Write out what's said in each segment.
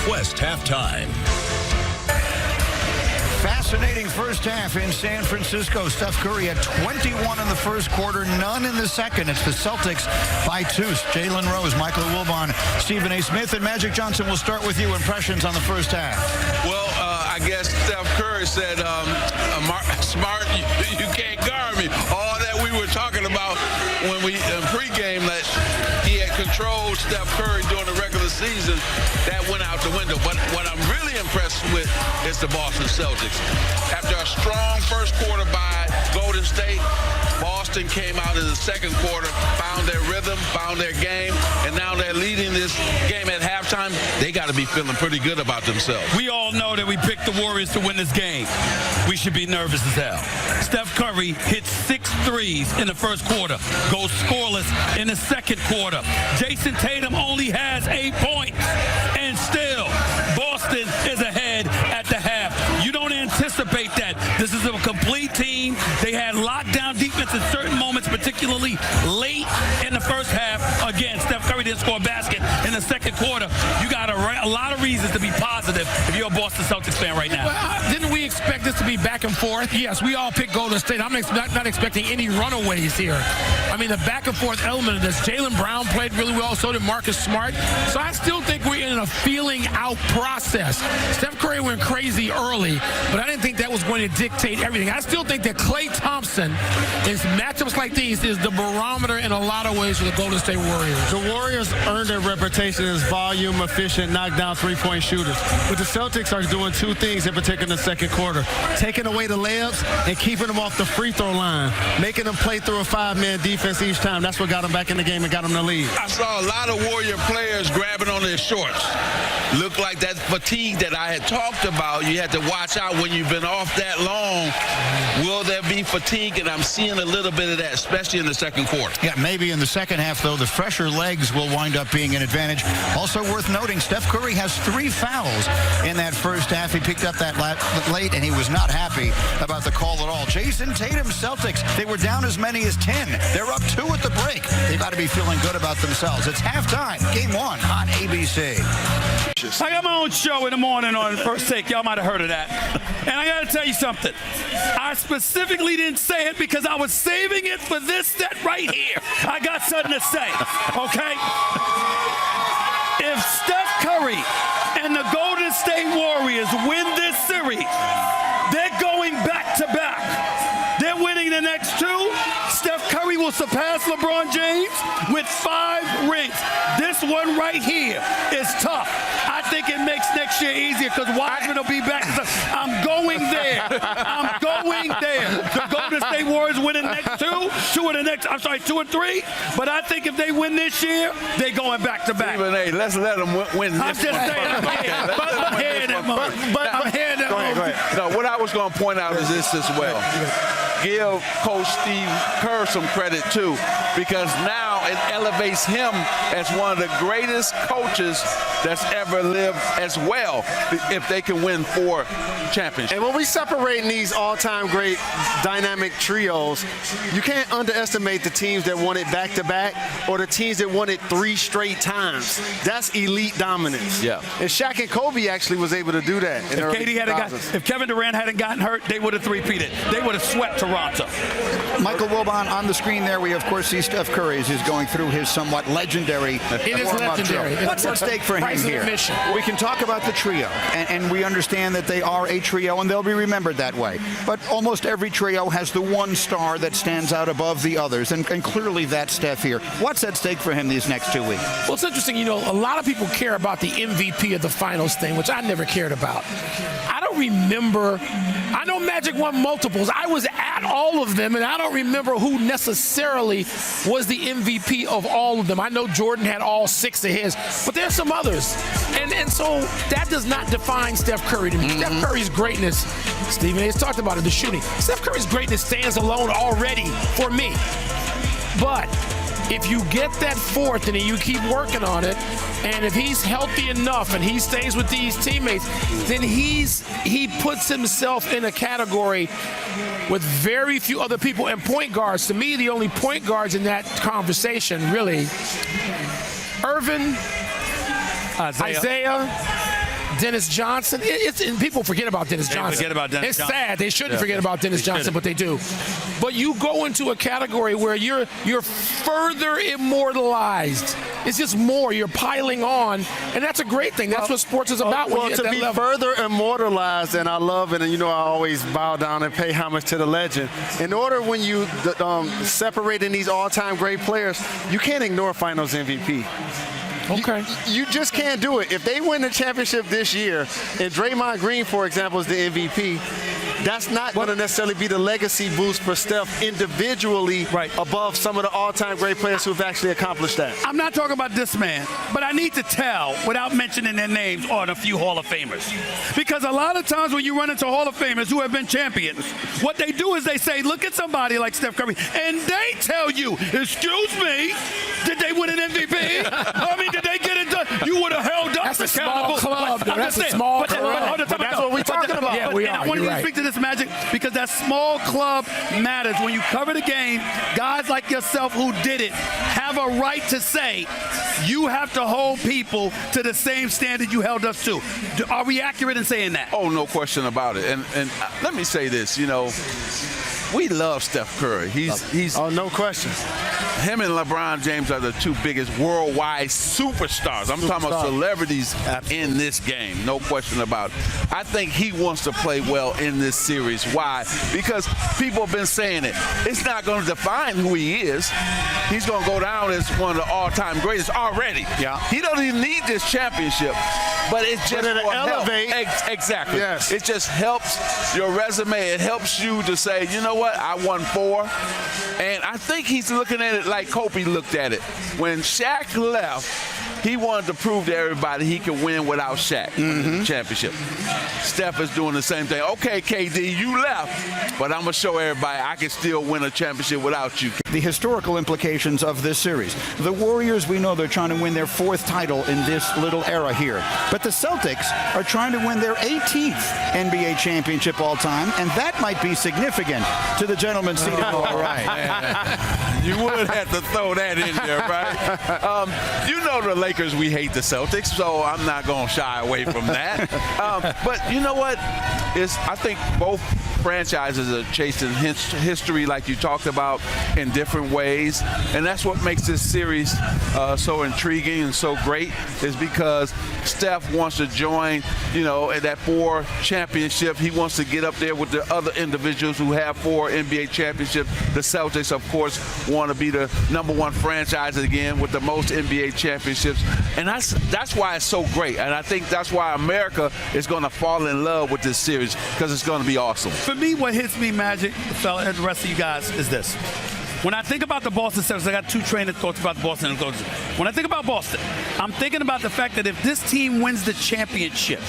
West halftime. Fascinating first half in San Francisco. Steph Curry had 21 in the first quarter, none in the second. It's the Celtics by 2. Jalen Rose, Michael Wilbon, Stephen A. Smith, and Magic Johnson. We'll start with you. Impressions on the first half. Well, I guess Steph Curry said, smart, you can't guard me. All that we were talking about when we pregame that he had controlled Steph Curry during the regular season, that went out the window. But what I'm really impressed with is the Boston Celtics. After a strong first quarter by Golden State, Boston came out in the second quarter, found their rhythm, found their game, and now they're leading this game at halftime. They got to be feeling pretty good about themselves. We all know that we picked the Warriors to win this game. We should be nervous as hell. Steph Curry hit 6 threes in the first quarter, goes scoreless in the second quarter. Jason Tatum only has 8 points, and still Boston is ahead at the half. You don't anticipate that. This is a complete team. They had lockdown defense in certain moments, particularly late in the first half. Again, Steph Curry didn't score a basket in the second quarter. You got a lot of reasons to be positive if you're a Boston Celtics fan right now. Well, didn't we expect this to be back and forth? Yes, we all picked Golden State. I'm not expecting any runaways here. I mean, the back and forth element of this. Jaylen Brown played really well, so did Marcus Smart. So I still think we're in a feeling out process. Steph Curry went crazy early, but I didn't think that was going to dictate everything. I still think that Klay Thompson, in matchups like these, is the barometer in a lot of ways for the Golden State Warriors. The Warriors earned their reputation as volume, efficient, knockdown three-point shooters. But the Celtics are doing 2 things in particular in the second quarter. Taking away the layups and keeping them off the free throw line. Making them play through a 5-man defense each time. That's what got them back in the game and got them the lead. I saw a lot of Warrior players grabbing on their shorts. Looked like that fatigue that I had talked about. You had to watch out when you've been off that long. Will there be fatigue? And I'm seeing a little bit of that, especially in the second quarter. Yeah, maybe in the second half, though, the fresher legs will wind up being an advantage. Also worth noting, Steph Curry has 3 fouls in that first half. He picked up that late, and he was not happy about the call at all. Jason Tatum, Celtics, they were down as many as 10. They're up 2 at the break. They've got to be feeling good about themselves. It's halftime, Game 1 on ABC. I got my own show in the morning on First Take. Y'all might have heard of that. And I got to tell you something. I specifically didn't say it because I was saving it for this set right here. I got something to say, okay? If Steph Curry and the Golden State Warriors win this series, they're going back-to-back. They're winning the next 2. Steph Curry will surpass LeBron James with 5 rings. This one right here is tough. I think it makes next year easier because Wiseman will be back. I'm going there. I'm going there. The Golden State Warriors win the next 2 and 3. But I think if they win this year, they're going back-to-back. Stephen A., let's let them win this. I'm just saying. I'm hearing that moment. I'm hearing that moment. No, what I was going to point out is this as well. Give Coach Steve Kerr some credit, too, because now it elevates him as one of the greatest coaches that's ever lived as well, if they can win 4 championships. And when we separating these all-time great dynamic trios, you can't underestimate the teams that won it back-to-back or the teams that won it 3 straight times. That's elite dominance. Yeah. And Shaq and Kobe actually was able to do that. If Kevin Durant hadn't gotten hurt, they would have three-peated. They would have swept Toronto. Michael Wilbon, on the screen there, we of course see Steph Curry as he's going through his somewhat legendary warm-up drill. What's at stake for him here? We can talk about the trio, and we understand that they are a trio, and they'll be remembered that way. But almost every trio has the one star that stands out above the others, and clearly that's Steph here. What's at stake for him these next 2 weeks? Well, it's interesting, you know, a lot of people care about the MVP of the finals thing, which I never cared about. I don't remember. I know Magic won multiples. I was at all of them, and I don't remember who necessarily was the MVP of all of them. I know Jordan had all 6 of his, but there's some others. And so that does not define Steph Curry to me. Steph Curry's greatness, Stephen A. has talked about it, the shooting. Steph Curry's greatness stands alone already for me. But if you get that 4th and you keep working on it, and if he's healthy enough and he stays with these teammates, then he puts himself in a category with very few other people. And point guards, to me, the only point guards in that conversation, really, Irvin, Isaiah, Dennis Johnson. And people forget about Dennis Johnson. Forget about Dennis it's Johnson. sad. They shouldn't forget about Dennis Johnson, but they do. But you go into a category where you're further immortalized. It's just more. You're piling on, and that's a great thing. That's what sports is about. Well, to be further immortalized, and I love it, and I always bow down and pay homage to the legend. In order, when you separating these all-time great players, you can't ignore Finals MVP. Okay. You just can't do it. If they win the championship this year, and Draymond Green, for example, is the MVP, that's not going to necessarily be the legacy boost for Steph individually above some of the all-time great players who have actually accomplished that. I'm not talking about this man, but I need to tell, without mentioning their names, on a few Hall of Famers. Because a lot of times when you run into Hall of Famers who have been champions, what they do is they say, look at somebody like Steph Curry, and they tell you, excuse me, did they win an MVP? I mean, did they get it done? You would have held up That's a small club. That's a small club. That's what we're talking about. Yeah, we are. I want you to speak to this, Magic, because that small club matters. When you cover the game, guys like yourself who did it have a right to say, you have to hold people to the same standard you held us to. Are we accurate in saying that? Oh, no question about it. And let me say this, we love Steph Curry. He's no question. Him and LeBron James are the two biggest worldwide superstars. I'm talking about celebrities in this game, no question about it. I think he wants to play well in this series. Why? Because people have been saying it. It's not going to define who he is. He's going to go down as one of the all-time greatest already. Yeah. He doesn't even need this championship, but it's just to elevate. Exactly. Yes. It just helps your resume. It helps you to say, you know what, I won 4. And I think he's looking at it like Kobe looked at it. When Shaq left, he wanted to prove to everybody he could win without Shaq. The championship. Steph is doing the same thing. Okay, KD, you left, but I'm going to show everybody I can still win a championship without you. The historical implications of this series. The Warriors, we know they're trying to win their 4th title in this little era here. But the Celtics are trying to win their 18th NBA championship all time, and that might be significant to the gentleman seated on the right. You would have to throw that in there, right? The Lakers, we hate the Celtics, so I'm not going to shy away from that. But you know what? I think both franchises are chasing history like you talked about in different ways, and that's what makes this series so intriguing and so great, is because Steph wants to join, in that 4 championship. He wants to get up there with the other individuals who have 4 NBA championships. The Celtics, of course, want to be the #1 franchise again with the most NBA championships, and that's why it's so great. And I think that's why America is going to fall in love with this series, because it's going to be awesome. For me, what hits me, Magic, fella, and the rest of you guys, is this. When I think about the Boston Celtics, I got 2 train of thoughts about Boston. When I think about Boston, I'm thinking about the fact that if this team wins the championship,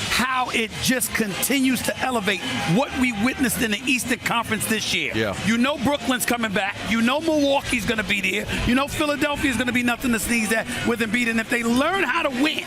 how it just continues to elevate what we witnessed in the Eastern Conference this year. Yeah. Brooklyn's coming back. Milwaukee's going to be there. Philadelphia's going to be nothing to sneeze at with Embiid. And if they learn how to win,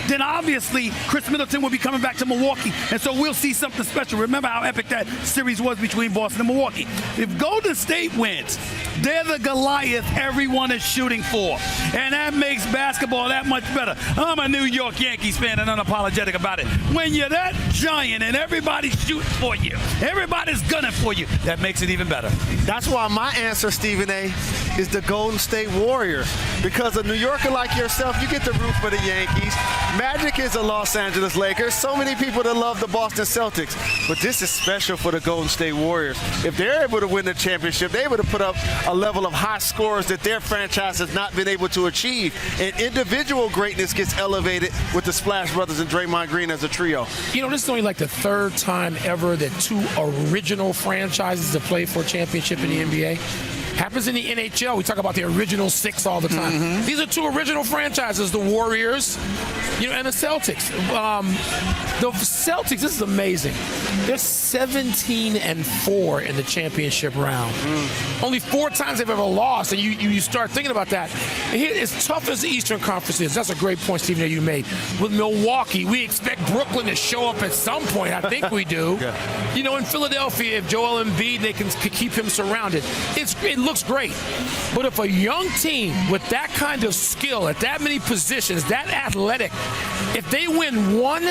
then obviously Chris Middleton will be coming back to Milwaukee. And so we'll see something special. Remember how epic that series was between Boston and Milwaukee. If Golden State wins, they're the Goliath everyone is shooting for. And that makes basketball that much better. I'm a New York Yankees fan and unapologetic about it. When you're that giant and everybody's shooting for you, everybody's gunning for you, that makes it even better. That's why my answer, Stephen A., is the Golden State Warriors. Because a New Yorker like yourself, you get to root for the Yankees. Magic is the Los Angeles Lakers. So many people that love the Boston Celtics. But this is special for the Golden State Warriors. If they're able to win the championship, they're able to put up a level of high scores that their franchise has not been able to achieve. And individual greatness gets elevated with the Splash Brothers and Draymond Green as a trio. This is only like the 3rd time ever that 2 original franchises have played for a championship in the NBA. Happens in the NHL. We talk about the original 6 all the time. These are 2 original franchises, the Warriors, and the Celtics. The Celtics, this is amazing. They're 17-4 in the championship round. Only 4 times they've ever lost, and you start thinking about that. And here, as tough as the Eastern Conference is, that's a great point, Stephen, that you made. With Milwaukee, we expect Brooklyn to show up at some point. I think we do. In Philadelphia, if Joel Embiid, they can keep him surrounded. It looks great. But if a young team with that kind of skill at that many positions, that athletic, if they win one,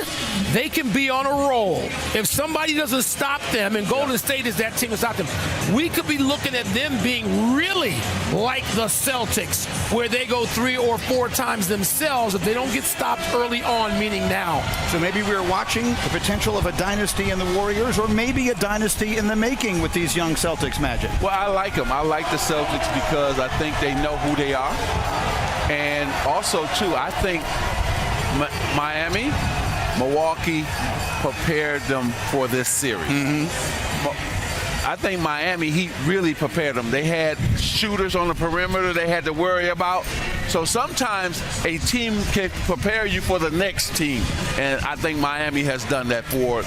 they can be on a roll. If somebody doesn't stop them, and Golden State is that team to stop them, we could be looking at them being really like the Celtics, where they go 3 or 4 times themselves if they don't get stopped early on, meaning now. So maybe we're watching the potential of a dynasty in the Warriors, or maybe a dynasty in the making with these young Celtics, Magic. Well, I like them. I like the Celtics because I think they know who they are. And also, too, I think Miami, Milwaukee prepared them for this series. I think Miami Heat really prepared them. They had shooters on the perimeter they had to worry about. So sometimes a team can prepare you for the next team. And I think Miami has done that for